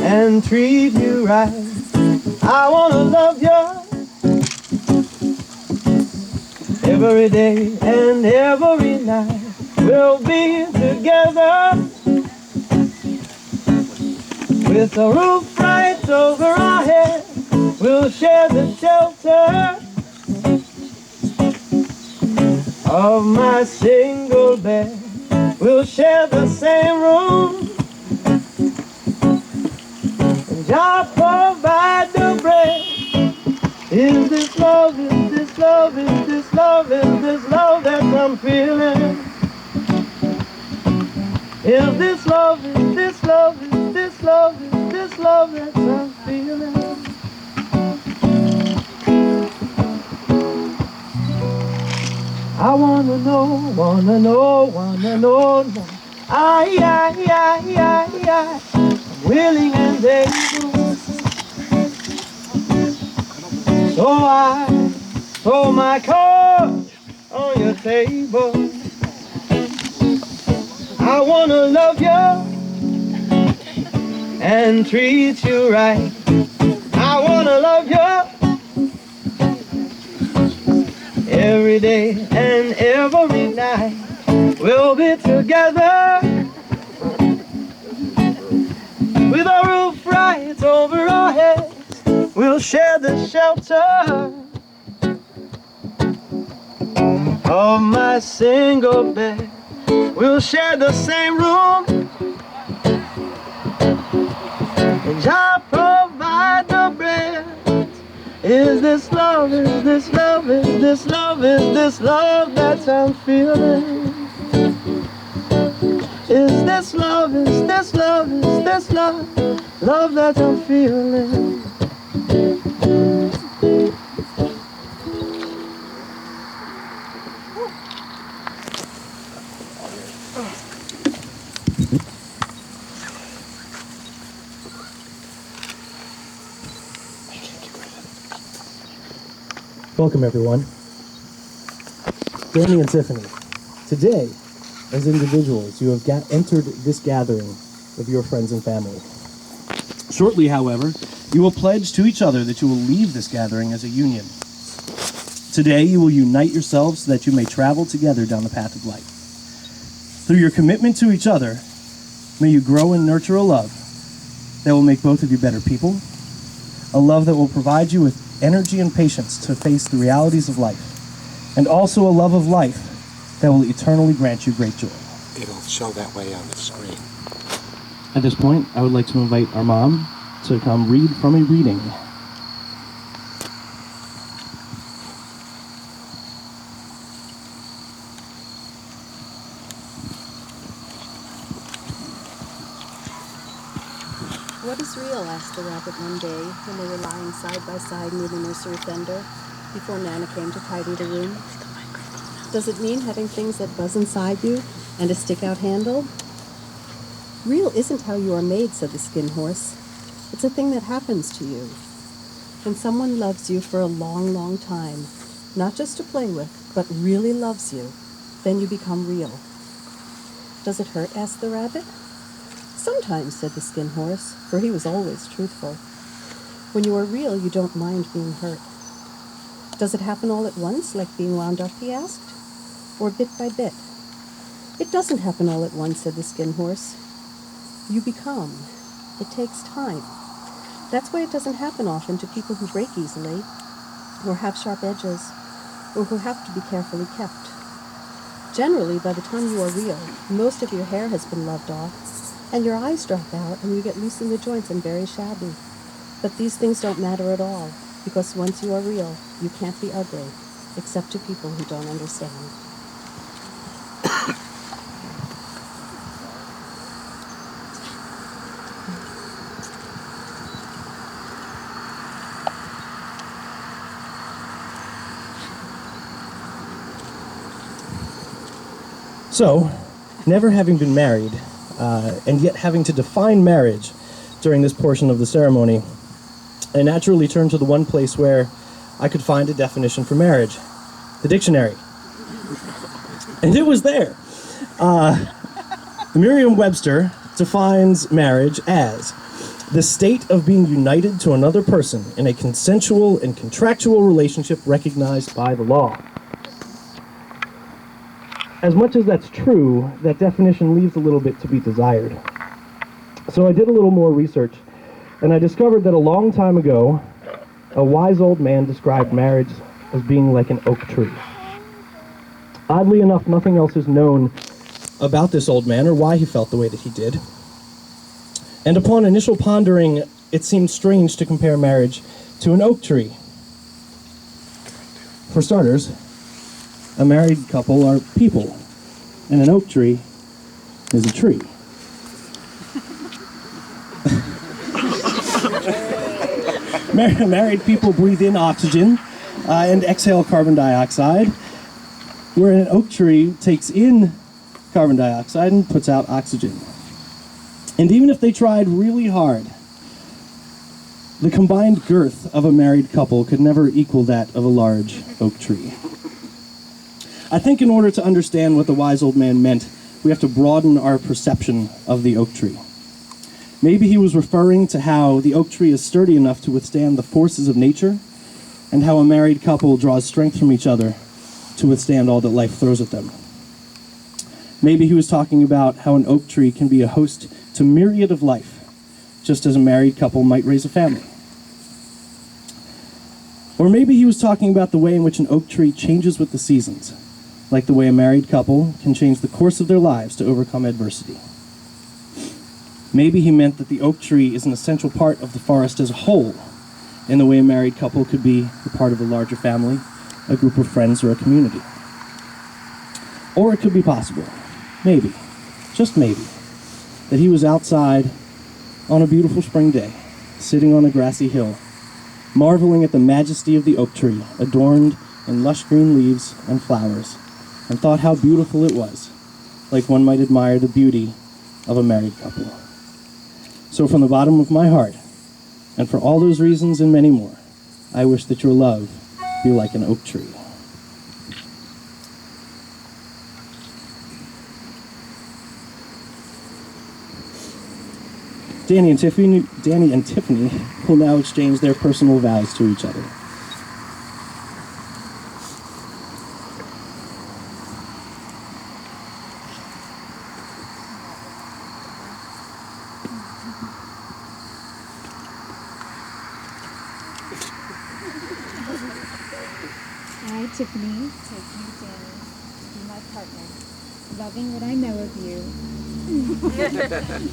and treat you right. I wanna love you every day and every night. We'll be together with a roof right over our head. We'll share the shelter of my single bed. We'll share the same room, and I'll provide the bread. Is this love, is this love, is this love, is this love that I'm feeling? Is this love, is this love, is this love, is this love that I'm feeling? I wanna know, wanna know, wanna know. I, I'm willing and able. So I throw my cards on your table. I wanna love you and treat you right. I wanna love you every day and every night. We'll be together with a roof right over our heads. We'll share the shelter of my single bed. We'll share the same room, and I'll provide the bread. Is this love, is this love, is this love, is this love that I'm feeling? Is this love, is this love, is this love, love that I'm feeling? Welcome everyone. Danny and Tiffany, today, as individuals, you have entered this gathering of your friends and family. Shortly, however, you will pledge to each other that you will leave this gathering as a union. Today, you will unite yourselves so that you may travel together down the path of life. Through your commitment to each other, may you grow and nurture a love that will make both of you better people, a love that will provide you with energy and patience to face the realities of life, and also a love of life that will eternally grant you great joy. It'll show that way on the screen. At this point, I would like to invite our mom to come read from a reading. "What is real?" asked the rabbit one day when they were lying side by side near the nursery fender before Nana came to tidy the room. "Does it mean having things that buzz inside you and a stick-out handle?" "Real isn't how you are made," said the skin horse. "It's a thing that happens to you. When someone loves you for a long, long time, not just to play with, but really loves you, then you become real." "Does it hurt?" asked the rabbit. "Sometimes," said the skin horse, for he was always truthful. "When you are real, you don't mind being hurt." "Does it happen all at once, like being wound up?" he asked. "Or bit by bit?" "It doesn't happen all at once," said the skin horse. "You become. It takes time. That's why it doesn't happen often to people who break easily, or have sharp edges, or who have to be carefully kept. Generally, by the time you are real, most of your hair has been loved off, and your eyes drop out, and you get loose in the joints and very shabby. But these things don't matter at all, because once you are real, you can't be ugly, except to people who don't understand." So, never having been married, and yet having to define marriage during this portion of the ceremony, I naturally turned to the one place where I could find a definition for marriage: the dictionary. And it was there. Merriam-Webster defines marriage as The state of being united to another person in a consensual and contractual relationship recognized by the law. As much as that's true, that definition leaves a little bit to be desired. So I did a little more research, and I discovered that a long time ago, a wise old man described marriage as being like an oak tree. Oddly enough, nothing else is known about this old man or why he felt the way that he did. And upon initial pondering, it seemed strange to compare marriage to an oak tree. For starters, a married couple are people, and an oak tree is a tree. Married people breathe in oxygen and exhale carbon dioxide, where an oak tree takes in carbon dioxide and puts out oxygen. And even if they tried really hard, the combined girth of a married couple could never equal that of a large oak tree. I think in order to understand what the wise old man meant, we have to broaden our perception of the oak tree. Maybe he was referring to how the oak tree is sturdy enough to withstand the forces of nature, and how a married couple draws strength from each other to withstand all that life throws at them. Maybe he was talking about how an oak tree can be a host to myriad of life, just as a married couple might raise a family. Or maybe he was talking about the way in which an oak tree changes with the seasons, like the way a married couple can change the course of their lives to overcome adversity. Maybe he meant that the oak tree is an essential part of the forest as a whole, in the way a married couple could be a part of a larger family, a group of friends, or a community. Or it could be possible, maybe, just maybe, that he was outside on a beautiful spring day, sitting on a grassy hill, marveling at the majesty of the oak tree, adorned in lush green leaves and flowers, and thought how beautiful it was, like one might admire the beauty of a married couple. So from the bottom of my heart, and for all those reasons and many more, I wish that your love be like an oak tree. Danny and Tiffany will now exchange their personal vows to each other. I, Tiffany, take you, Danny, to be my partner, loving what I know of you,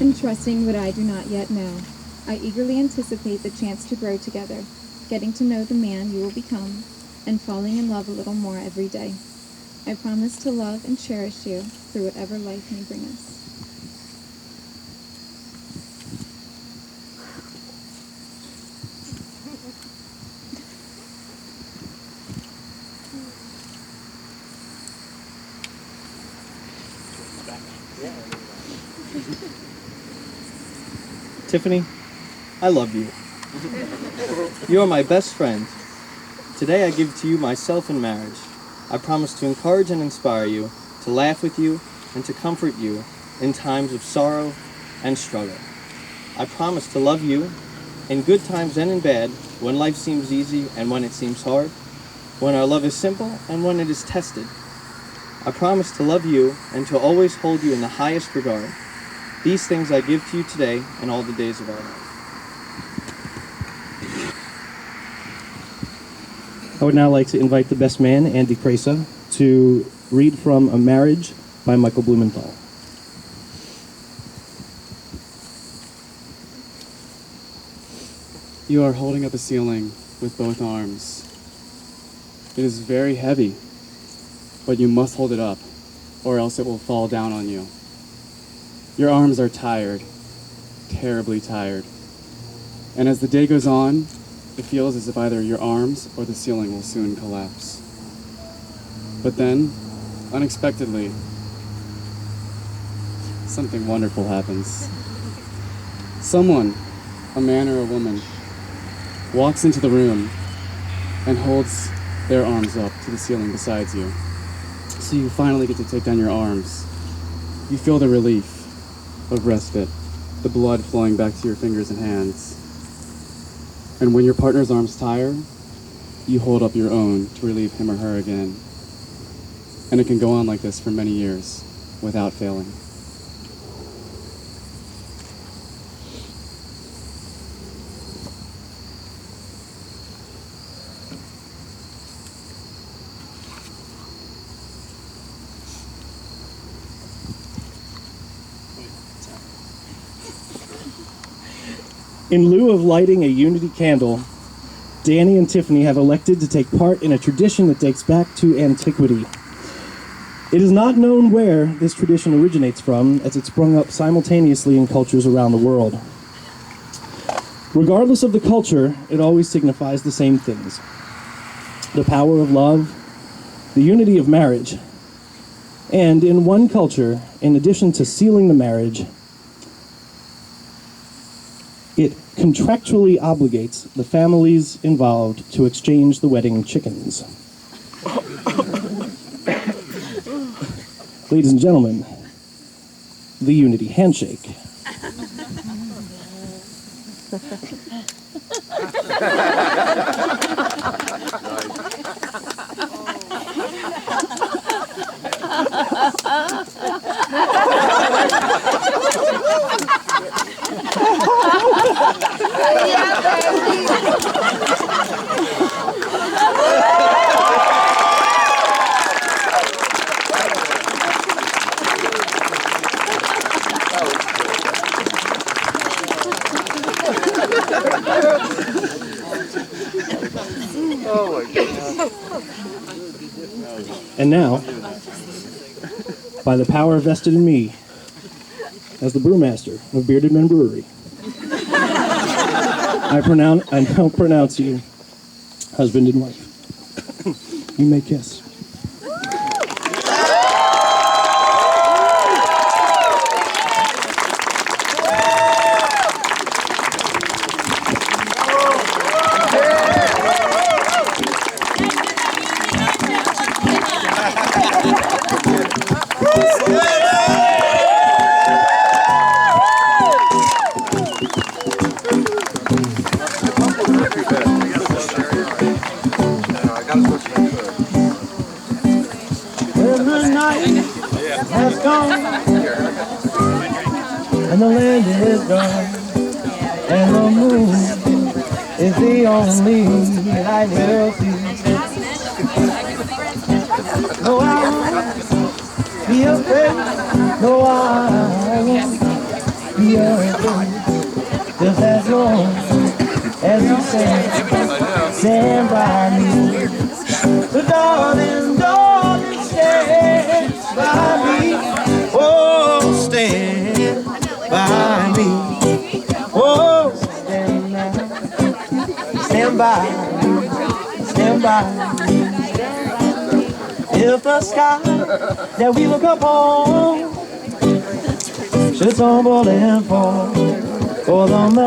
and trusting what I do not yet know. I eagerly anticipate the chance to grow together, getting to know the man you will become, and falling in love a little more every day. I promise to love and cherish you through whatever life may bring us. Tiffany, I love you. You are my best friend. Today I give to you myself in marriage. I promise to encourage and inspire you, to laugh with you, and to comfort you in times of sorrow and struggle. I promise to love you in good times and in bad, when life seems easy and when it seems hard, when our love is simple and when it is tested. I promise to love you and to always hold you in the highest regard. These things I give to you today and all the days of our life. I would now like to invite the best man, Andy Cresa, to read from A Marriage by Michael Blumenthal. You are holding up the ceiling with both arms. It is very heavy, but you must hold it up, or else it will fall down on you. Your arms are tired, terribly tired. And as the day goes on, it feels as if either your arms or the ceiling will soon collapse. But then, unexpectedly, something wonderful happens. Someone, a man or a woman, walks into the room and holds their arms up to the ceiling beside you. So you finally get to take down your arms. You feel the relief of respite the blood flowing back to your fingers and hands. And when your partner's arms tire, you hold up your own to relieve him or her again. And it can go on like this for many years without failing. In lieu of lighting a unity candle, Danny and Tiffany have elected to take part in a tradition that dates back to antiquity. It is not known where this tradition originates from, as it sprung up simultaneously in cultures around the world. Regardless of the culture, it always signifies the same things: the power of love, the unity of marriage, and in one culture, in addition to sealing the marriage, it contractually obligates the families involved to exchange the wedding chickens. Ladies and gentlemen, the Unity Handshake. And now, by the power vested in me as the brewmaster of Bearded Men Brewery, I now pronounce you husband and wife. You may kiss. Has gone, and the land is gone, and the moon is the only light we'll see. No, I won't be afraid. No, I won't be afraid. Just as long as you stand by me. So darling, stand by me. Oh, stand by me. Oh, stand now. Stand by me. Stand by me. If the sky that we look upon should tumble and fall, or the